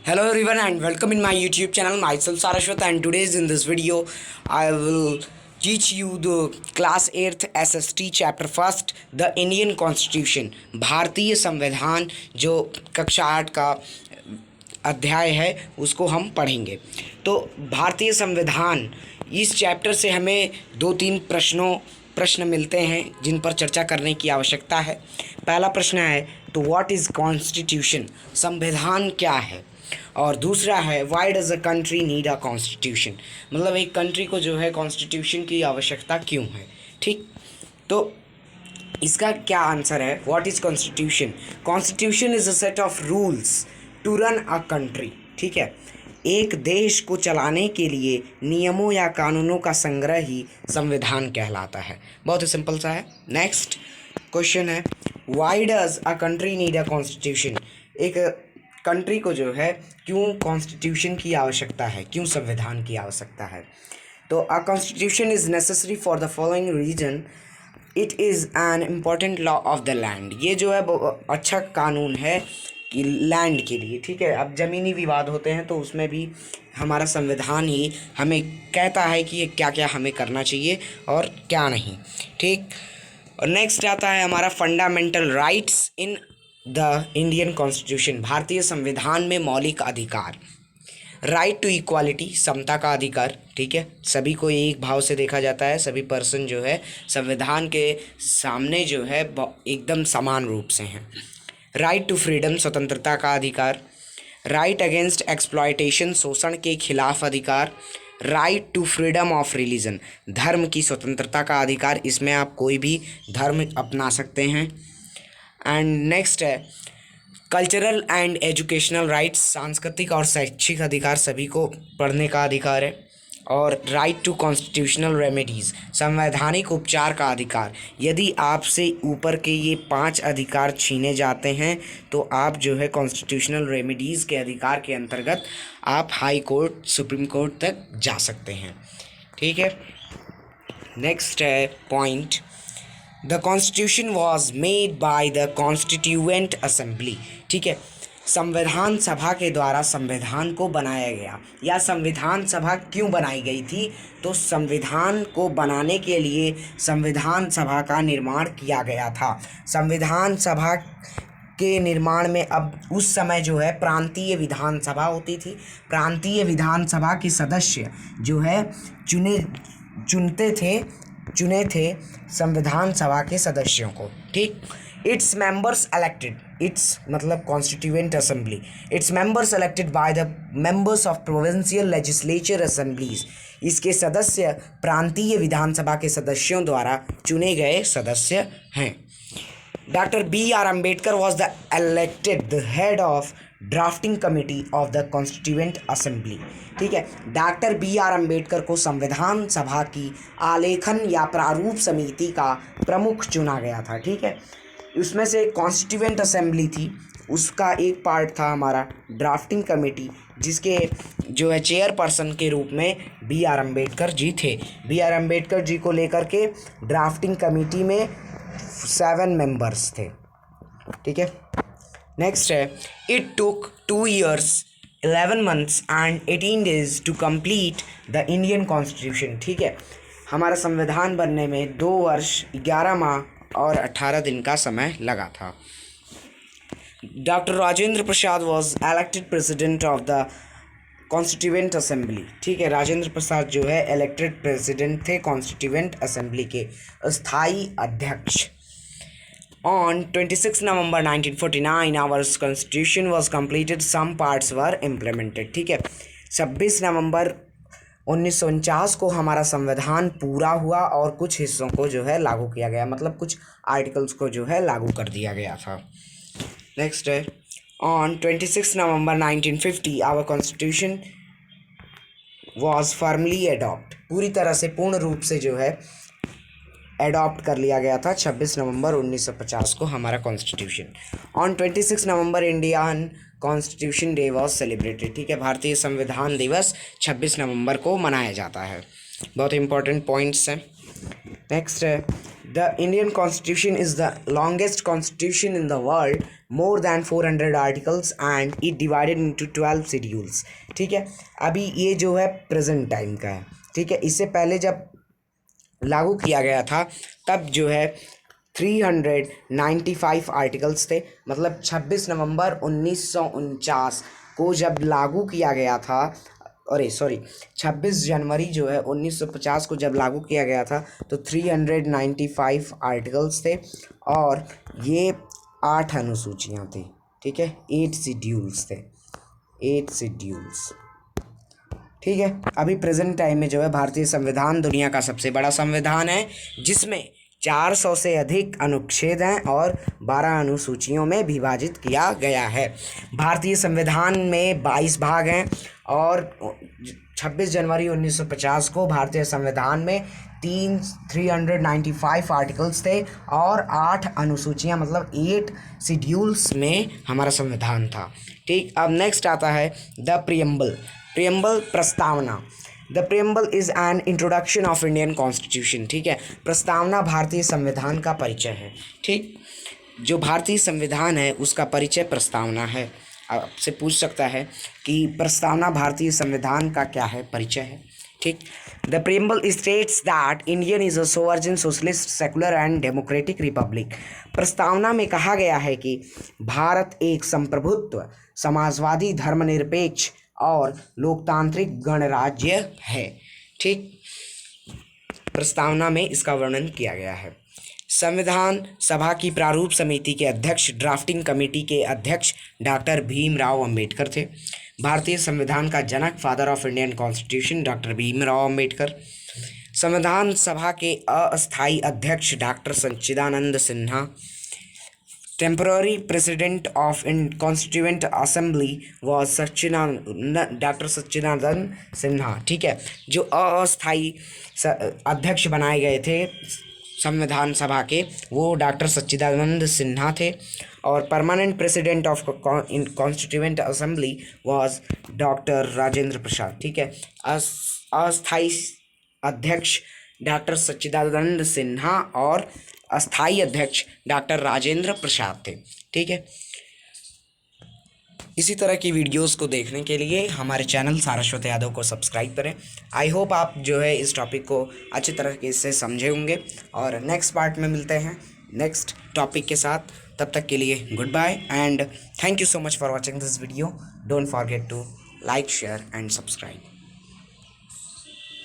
Hello everyone and welcome in my YouTube channel. Myself Sarashwat, and today's in this video I will teach you the class 8th SST chapter first, the Indian Constitution, भारतीय संविधान, जो कक्षा 8 का अध्याय है उसको हम पढ़ेंगे। तो भारतीय संविधान, इस चैप्टर से हमें दो तीन प्रश्न मिलते हैं जिन पर चर्चा करने की आवश्यकता है। पहला प्रश्न है तो व्हाट इज़ कॉन्स्टिट्यूशन, संविधान क्या है। और दूसरा है why does a country need a constitution, मतलब एक कंट्री को जो है कॉन्स्टिट्यूशन की आवश्यकता क्यों है। ठीक, तो इसका क्या आंसर है। What is constitution? Constitution is a set of rules to run a country. ठीक है, एक देश को चलाने के लिए नियमों या कानूनों का संग्रह ही संविधान कहलाता है। बहुत ही सिंपल सा है। नेक्स्ट क्वेश्चन है why does a country need a constitution, एक कंट्री को जो है क्यों कॉन्स्टिट्यूशन की आवश्यकता है, क्यों संविधान की आवश्यकता है। तो a constitution is necessary for the following reason, it is an important law of the land. ये जो है अच्छा कानून है कि लैंड के लिए। ठीक है, अब ज़मीनी विवाद होते हैं तो उसमें भी हमारा संविधान ही हमें कहता है कि ये क्या क्या हमें करना चाहिए और क्या नहीं। ठीक, और नेक्स्ट आता है हमारा fundamental rights in the Indian constitution, भारतीय संविधान में मौलिक अधिकार। राइट टू इक्वालिटी, समता का अधिकार। ठीक है, सभी को एक भाव से देखा जाता है, सभी पर्सन जो है संविधान के सामने जो है एकदम समान रूप से हैं। राइट टू फ्रीडम, स्वतंत्रता का अधिकार। राइट अगेंस्ट एक्सप्लॉयटेशन, शोषण के खिलाफ अधिकार। Right to freedom of religion, धर्म की स्वतंत्रता का अधिकार, इसमें आप कोई भी धर्म अपना सकते हैं। एंड नेक्स्ट है कल्चरल एंड एजुकेशनल राइट्स, सांस्कृतिक और शैक्षिक अधिकार, सभी को पढ़ने का अधिकार है। और राइट टू कॉन्स्टिट्यूशनल रेमेडीज़, संवैधानिक उपचार का अधिकार। यदि आपसे ऊपर के ये 5 अधिकार छीने जाते हैं तो आप जो है कॉन्स्टिट्यूशनल रेमेडीज़ के अधिकार के अंतर्गत आप हाई कोर्ट, सुप्रीम कोर्ट तक जा सकते हैं। ठीक है, नेक्स्ट है point, the constitution was made by the constituent assembly. ठीक है, संविधान सभा के द्वारा संविधान को बनाया गया। या संविधान सभा क्यों बनाई गई थी? तो संविधान को बनाने के लिए संविधान सभा का निर्माण किया गया था। संविधान सभा के निर्माण में अब उस समय जो है प्रांतीय विधानसभा होती थी। प्रांतीय विधानसभा के सदस्य जो है चुने थे संविधान सभा के सदस्यों को। ठीक, इट्स मेंबर्स इलेक्टेड, इट्स मतलब constituent assembly, its members elected by the members of provincial legislature assemblies, इसके सदस्य प्रांतीय विधानसभा के सदस्यों द्वारा चुने गए सदस्य हैं। Doctor B R Ambedkar was the elected the head of drafting committee of the constituent assembly. ठीक है, डॉक्टर बी आर अम्बेडकर को संविधान सभा की आलेखन या प्रारूप समिति का प्रमुख चुना गया था। ठीक है, उसमें से कॉन्स्टिट्यूएंट असेंबली थी, उसका एक पार्ट था हमारा ड्राफ्टिंग कमेटी, जिसके जो है चेयरपर्सन के रूप में बी आर अम्बेडकर जी थे। बी आर अम्बेडकर जी को लेकर के ड्राफ्टिंग कमेटी में 7 मेंबर्स थे। ठीक है, नेक्स्ट है it took 2 years 11 months and 18 days to complete the Indian constitution. ठीक है, हमारा संविधान बनने में 2 वर्ष 11 माह और 18 दिन का समय लगा था। Doctor Rajendra Prasad was elected president of the constituent assembly. ठीक है, राजेंद्र प्रसाद जो है इलेक्टेड प्रेसिडेंट थे कॉन्स्टिट्यूएंट असेंबली के स्थायी अध्यक्ष। On 26 November 1949, our constitution was completed, some parts were implemented. ठीक है, 26 नवंबर 1949 को हमारा संविधान पूरा हुआ और कुछ हिस्सों को जो है लागू किया गया, मतलब कुछ आर्टिकल्स को जो है लागू कर दिया गया था। नेक्स्ट है on 26 November 1950, our constitution was firmly adopted, पूरी तरह से पूर्ण रूप से जो है एडॉप्ट कर लिया गया था 26 नवंबर 1950 को हमारा constitution. On 26 November Indian constitution day was celebrated. ठीक है, भारतीय संविधान दिवस 26 नवंबर को मनाया जाता है। बहुत इंपॉर्टेंट पॉइंट्स हैं। नेक्स्ट है the Indian constitution is the longest constitution in the world more than 400 articles and it divided into 12 schedules। ठीक है, अभी ये जो है प्रेजेंट टाइम का है। ठीक है, इससे पहले जब लागू किया गया था तब जो है 395 आर्टिकल्स थे। मतलब 26 नवंबर 1949 को जब लागू किया गया था, अरे सॉरी 26 जनवरी जो है 1950 को जब लागू किया गया था तो 395 आर्टिकल्स थे और ये 8 अनुसूचियाँ थी। ठीक है, 8 शेड्यूल्स थे, 8 शेड्यूल्स। ठीक है, अभी प्रेजेंट टाइम में जो है भारतीय संविधान दुनिया का सबसे बड़ा संविधान है जिसमें 400 से अधिक अनुच्छेद हैं और 12 अनुसूचियों में विभाजित किया गया है। भारतीय संविधान में 22 भाग हैं और 26 जनवरी 1950 को भारतीय संविधान में 395 आर्टिकल्स थे और 8 अनुसूचियां, मतलब 8 शेड्यूल्स में हमारा संविधान था। ठीक, अब नेक्स्ट आता है द प्रियम्बल। प्रियम्बल प्रस्तावना। The preamble is an introduction of Indian constitution. ठीक है, प्रस्तावना भारतीय संविधान का परिचय है। ठीक, जो भारतीय संविधान है उसका परिचय प्रस्तावना है। आपसे पूछ सकता है कि प्रस्तावना भारतीय संविधान का क्या है, परिचय है। ठीक, the preamble states that Indian is a sovereign socialist secular and democratic republic. प्रस्तावना में कहा गया है कि भारत एक संप्रभुत्व, समाजवादी, धर्मनिरपेक्ष और लोकतांत्रिक गणराज्य है। ठीक, प्रस्तावना में इसका वर्णन किया गया है। संविधान सभा की प्रारूप समिति के अध्यक्ष, ड्राफ्टिंग कमेटी के अध्यक्ष डॉक्टर भीमराव अंबेडकर थे। भारतीय संविधान का जनक, father of Indian constitution, doctor Bhimrao Ambedkar. संविधान सभा के अस्थायी अध्यक्ष doctor Sachchidanand Sinha. Temporary president of constituent assembly was doctor Sachchidanand Sinha. ठीक है, जो अस्थायी अध्यक्ष बनाए गए थे संविधान सभा के वो डॉक्टर सच्चिदानंद सिन्हा थे और permanent president of constituent assembly was doctor Rajendra Prasad. ठीक है, अस्थायी अध्यक्ष डॉक्टर सच्चिदानंद सिन्हा और अस्थायी अध्यक्ष डॉक्टर राजेंद्र प्रसाद थे। ठीक है, इसी तरह की वीडियोस को देखने के लिए हमारे चैनल सारस्वत यादव को सब्सक्राइब करें। आई होप आप जो है इस टॉपिक को अच्छी तरह से समझे होंगे और नेक्स्ट पार्ट में मिलते हैं नेक्स्ट टॉपिक के साथ। तब तक के लिए goodbye and thank you so much for watching this video. Don't forget to like, share and subscribe.